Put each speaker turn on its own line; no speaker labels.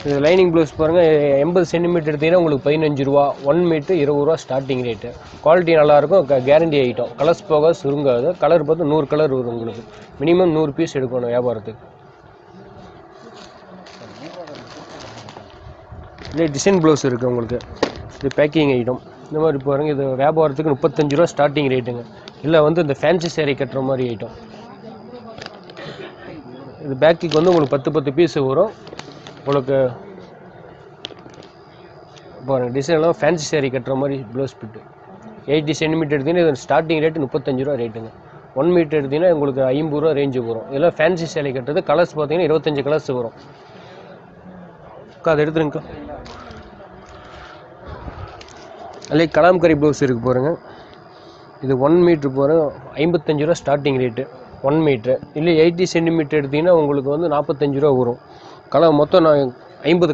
இது lining blouse பாருங்கள் 80 centimetre எடுத்தீங்கன்னா உங்களுக்கு 15 ரூபா, 1 மீட்டர் 20 ரூபா ஸ்டார்டிங் ரேட்டு. குவாலிட்டி நல்லாயிருக்கும், கேரண்டி ஐட்டம், கலர்ஸ் போக சுருங்காது. கலர் பார்த்து 100 கலர் வரும் உங்களுக்கு. மினிமம் 100 பீஸ் எடுக்கணும் வியாபாரத்துக்கு. இதே டிசைன் ப்ளவுஸ் இருக்குது உங்களுக்கு. இது பேக்கிங் ஐட்டம். இந்த மாதிரி பாருங்கள், இது வியாபாரத்துக்கு 35 ரூபா ஸ்டார்டிங் ரேட்டுங்க. இல்லை வந்து இந்த ஃபேன்சி சேரீ கட்டுற மாதிரி ஐட்டம். இது பேக்குக்கு வந்து உங்களுக்கு 10 பீஸ் வரும் உங்களுக்கு. பாருங்கள் டிசைன்லாம் ஃபேன்சி சேரீ கட்டுற மாதிரி ப்ளவுஸ் பிட்டு. 80 சென்டிமீட்டர் எடுத்தீங்கன்னா இது ஸ்டார்டிங் ரேட்டு 35 ரூபா ரேட்டுங்க. 1 மீட்டர் எடுத்தீங்கன்னா உங்களுக்கு 50 ரூபா ரேஞ்சு வரும். இதெல்லாம் ஃபேன்சி சேரீ கட்டுறது. கலர்ஸ் பார்த்தீங்கன்னா 25 கலர்ஸ் வரும். அதை எடுத்துருங்கக்கா. அதிலே கலாம்கரி ப்ளவுஸ் இருக்குது பாருங்கள். இது 1 மீட்ரு போகிறேன் 55 ரூபா ஸ்டார்டிங் ரேட்டு 1 மீட்ரு. இல்லை 80 சென்டிமீட்டர் எடுத்திங்கன்னா உங்களுக்கு வந்து 45 ரூபா வரும். கலர் மொத்தம் நான் 50